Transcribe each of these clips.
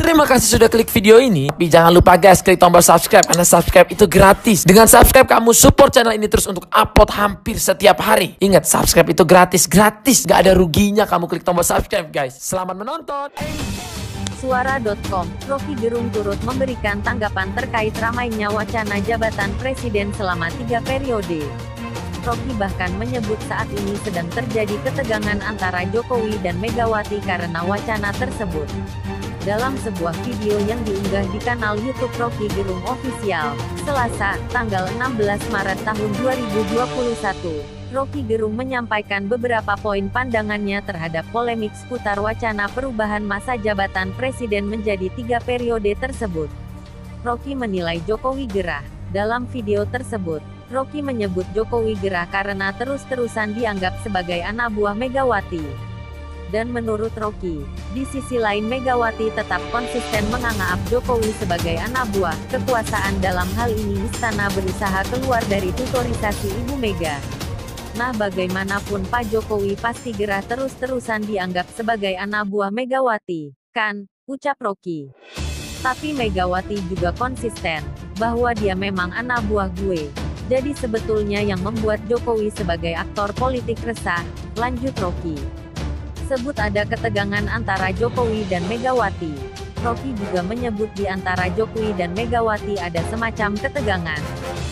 Terima kasih sudah klik video ini. Tapi jangan lupa guys, klik tombol subscribe karena subscribe itu gratis. Dengan subscribe kamu support channel ini terus untuk upload hampir setiap hari. Ingat, subscribe itu gratis. Gak ada ruginya kamu klik tombol subscribe guys. Selamat menonton. Suara.com, Rocky Gerung turut memberikan tanggapan terkait ramainya wacana jabatan presiden selama 3 periode. Rocky bahkan menyebut saat ini sedang terjadi ketegangan antara Jokowi dan Megawati karena wacana tersebut. Dalam sebuah video yang diunggah di kanal YouTube Rocky Gerung Official, Selasa, tanggal 16 Maret tahun 2021, Rocky Gerung menyampaikan beberapa poin pandangannya terhadap polemik seputar wacana perubahan masa jabatan presiden menjadi 3 periode tersebut. Rocky menilai Jokowi gerah. Dalam video tersebut, Rocky menyebut Jokowi gerah karena terus-terusan dianggap sebagai anak buah Megawati. Dan menurut Rocky, di sisi lain Megawati tetap konsisten menganggap Jokowi sebagai anak buah kekuasaan. Dalam hal ini istana berusaha keluar dari tutorisasi Ibu Mega. Nah, bagaimanapun Pak Jokowi pasti gerah terus-terusan dianggap sebagai anak buah Megawati, kan? Ucap Rocky. Tapi Megawati juga konsisten, bahwa dia memang anak buah gue. Jadi sebetulnya yang membuat Jokowi sebagai aktor politik resah, lanjut Rocky. Sebut ada ketegangan antara Jokowi dan Megawati. Rocky juga menyebut di antara Jokowi dan Megawati ada semacam ketegangan.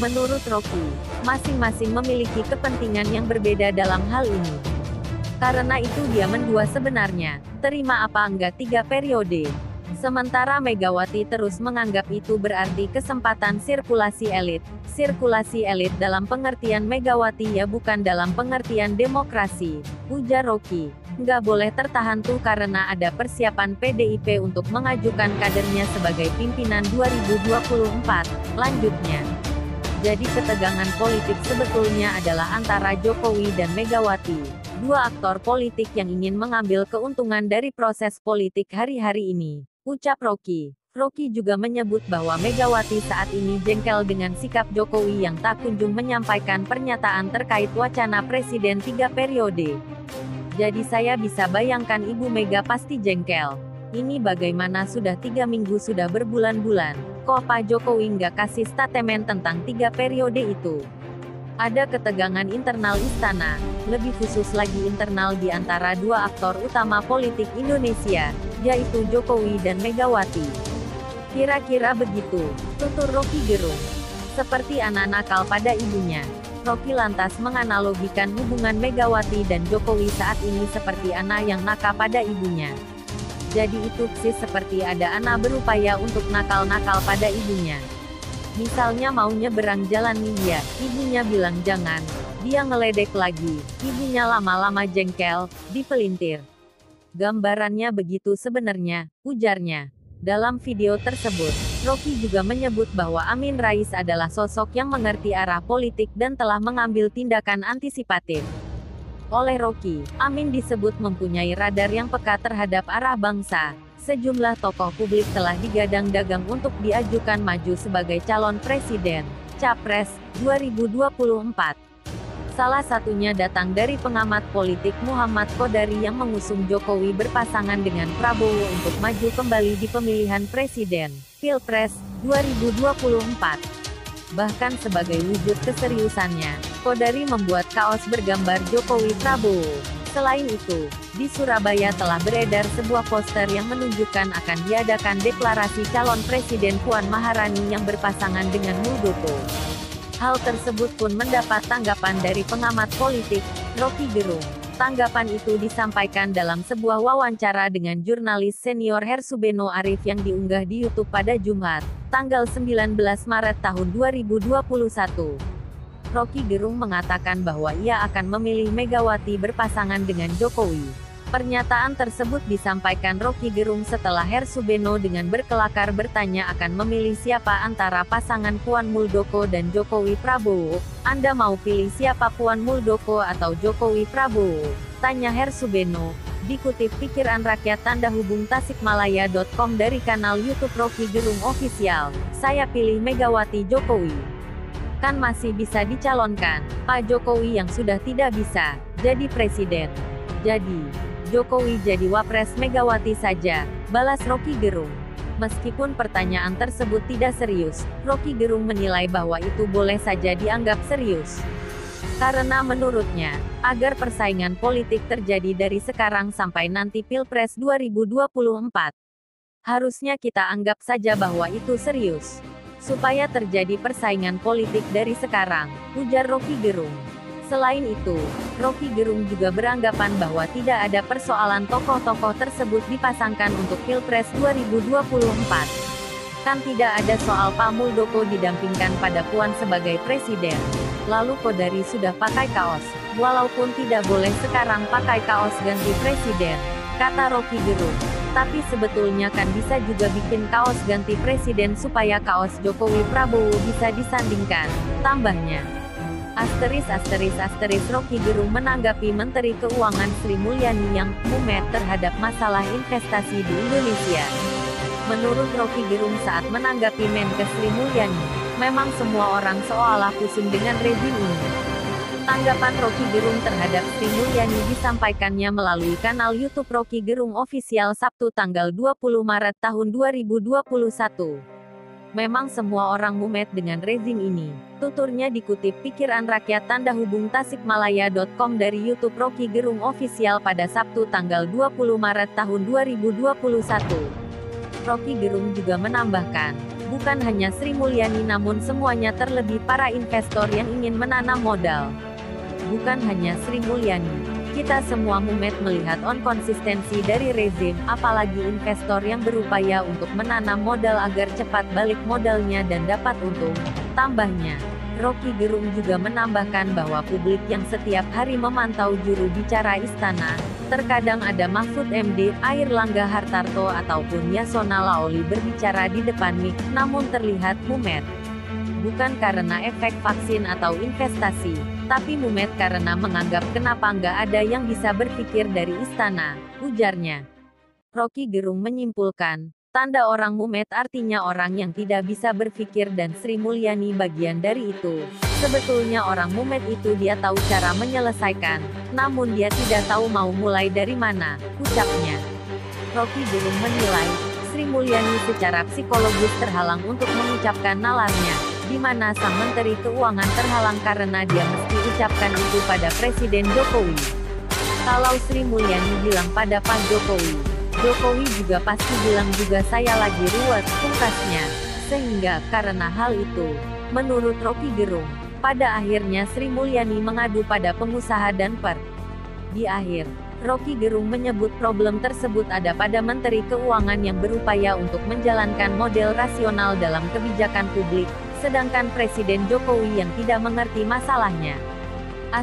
Menurut Rocky, masing-masing memiliki kepentingan yang berbeda dalam hal ini. Karena itu dia mendua sebenarnya, terima apa enggak 3 periode. Sementara Megawati terus menganggap itu berarti kesempatan sirkulasi elit. Sirkulasi elit dalam pengertian Megawati ya bukan dalam pengertian demokrasi, ujar Rocky. Nggak boleh tertahan tuh karena ada persiapan PDIP untuk mengajukan kadernya sebagai pimpinan 2024, lanjutnya. Jadi ketegangan politik sebetulnya adalah antara Jokowi dan Megawati, dua aktor politik yang ingin mengambil keuntungan dari proses politik hari-hari ini, ucap Rocky. Rocky juga menyebut bahwa Megawati saat ini jengkel dengan sikap Jokowi yang tak kunjung menyampaikan pernyataan terkait wacana presiden 3 periode. Jadi saya bisa bayangkan Ibu Mega pasti jengkel. Ini bagaimana sudah 3 minggu sudah berbulan-bulan, kok Pak Jokowi nggak kasih statement tentang 3 periode itu. Ada ketegangan internal istana, lebih khusus lagi internal di antara dua aktor utama politik Indonesia, yaitu Jokowi dan Megawati. Kira-kira begitu, tutur Rocky Gerung. Seperti anak nakal pada ibunya. Rocky lantas menganalogikan hubungan Megawati dan Jokowi saat ini seperti anak yang nakal pada ibunya. Jadi itu sih seperti ada anak berupaya untuk nakal-nakal pada ibunya. Misalnya mau nyeberang jalan nih ya, ibunya bilang jangan. Dia ngeledek lagi, ibunya lama-lama jengkel, dipelintir. Gambarannya begitu sebenarnya, ujarnya. Dalam video tersebut, Rocky juga menyebut bahwa Amin Rais adalah sosok yang mengerti arah politik dan telah mengambil tindakan antisipatif. Oleh Rocky, Amin disebut mempunyai radar yang peka terhadap arah bangsa. Sejumlah tokoh publik telah digadang-dagang untuk diajukan maju sebagai calon presiden, Capres, 2024. Salah satunya datang dari pengamat politik Muhammad Qodari yang mengusung Jokowi berpasangan dengan Prabowo untuk maju kembali di pemilihan presiden, Pilpres, 2024. Bahkan sebagai wujud keseriusannya, Qodari membuat kaos bergambar Jokowi Prabowo. Selain itu, di Surabaya telah beredar sebuah poster yang menunjukkan akan diadakan deklarasi calon presiden Puan Maharani yang berpasangan dengan Muldoko. Hal tersebut pun mendapat tanggapan dari pengamat politik, Rocky Gerung. Tanggapan itu disampaikan dalam sebuah wawancara dengan jurnalis senior Hersubeno Arif yang diunggah di YouTube pada Jumat, tanggal 19 Maret tahun 2021. Rocky Gerung mengatakan bahwa ia akan memilih Megawati berpasangan dengan Jokowi. Pernyataan tersebut disampaikan Rocky Gerung setelah Hersubeno dengan berkelakar bertanya akan memilih siapa antara pasangan Puan Muldoko dan Jokowi Prabowo. Anda mau pilih siapa Puan Muldoko atau Jokowi Prabowo? Tanya Hersubeno. Dikutip pikiran rakyat tanda hubung tasikmalaya.com dari kanal YouTube Rocky Gerung Official, saya pilih Megawati Jokowi. Kan masih bisa dicalonkan, Pak Jokowi yang sudah tidak bisa jadi presiden. Jadi, Jokowi jadi wapres Megawati saja, balas Rocky Gerung. Meskipun pertanyaan tersebut tidak serius, Rocky Gerung menilai bahwa itu boleh saja dianggap serius. Karena menurutnya, agar persaingan politik terjadi dari sekarang sampai nanti Pilpres 2024, harusnya kita anggap saja bahwa itu serius. Supaya terjadi persaingan politik dari sekarang, ujar Rocky Gerung. Selain itu, Rocky Gerung juga beranggapan bahwa tidak ada persoalan tokoh-tokoh tersebut dipasangkan untuk Pilpres 2024. Kan tidak ada soal Pak Muldoko didampingkan pada Puan sebagai presiden. Lalu Kodari sudah pakai kaos, walaupun tidak boleh sekarang pakai kaos ganti presiden, kata Rocky Gerung. Tapi sebetulnya kan bisa juga bikin kaos ganti presiden supaya kaos Jokowi Prabowo bisa disandingkan, tambahnya. Rocky Gerung menanggapi Menteri Keuangan Sri Mulyani yang mumet terhadap masalah investasi di Indonesia. Menurut Rocky Gerung saat menanggapi Menkes Sri Mulyani, memang semua orang seolah pusing dengan rezim ini. Tanggapan Rocky Gerung terhadap Sri Mulyani disampaikannya melalui kanal YouTube Rocky Gerung Official Sabtu tanggal 20 Maret tahun 2021. Memang semua orang mumet dengan rezim ini, tuturnya dikutip pikiran rakyat tanda hubung tasikmalaya.com dari YouTube Rocky Gerung Official pada Sabtu tanggal 20 Maret tahun 2021. Rocky Gerung juga menambahkan, bukan hanya Sri Mulyani namun semuanya terlebih para investor yang ingin menanam modal. Bukan hanya Sri Mulyani, kita semua mumet melihat konsistensi dari rezim, apalagi investor yang berupaya untuk menanam modal agar cepat balik modalnya dan dapat untung, tambahnya. Rocky Gerung juga menambahkan bahwa publik yang setiap hari memantau juru bicara istana, terkadang ada Mahfud MD, Airlangga Hartarto ataupun Yasona Laoli berbicara di depan mic, namun terlihat mumet. Bukan karena efek vaksin atau investasi, tapi mumet karena menganggap kenapa nggak ada yang bisa berpikir dari istana, ujarnya. Rocky Gerung menyimpulkan, tanda orang mumet artinya orang yang tidak bisa berpikir dan Sri Mulyani bagian dari itu. Sebetulnya orang mumet itu dia tahu cara menyelesaikan, namun dia tidak tahu mau mulai dari mana, ucapnya. Rocky Gerung menilai, Sri Mulyani secara psikologis terhalang untuk mengucapkan nalarnya, di mana sang Menteri Keuangan terhalang karena dia mesti ucapkan itu pada Presiden Jokowi. Kalau Sri Mulyani bilang pada Pak Jokowi, Jokowi juga pasti bilang juga saya lagi ruwet, pungkasnya. Sehingga, karena hal itu, menurut Rocky Gerung, pada akhirnya Sri Mulyani mengadu pada pengusaha dan Di akhir, Rocky Gerung menyebut problem tersebut ada pada Menteri Keuangan yang berupaya untuk menjalankan model rasional dalam kebijakan publik, sedangkan Presiden Jokowi yang tidak mengerti masalahnya. *****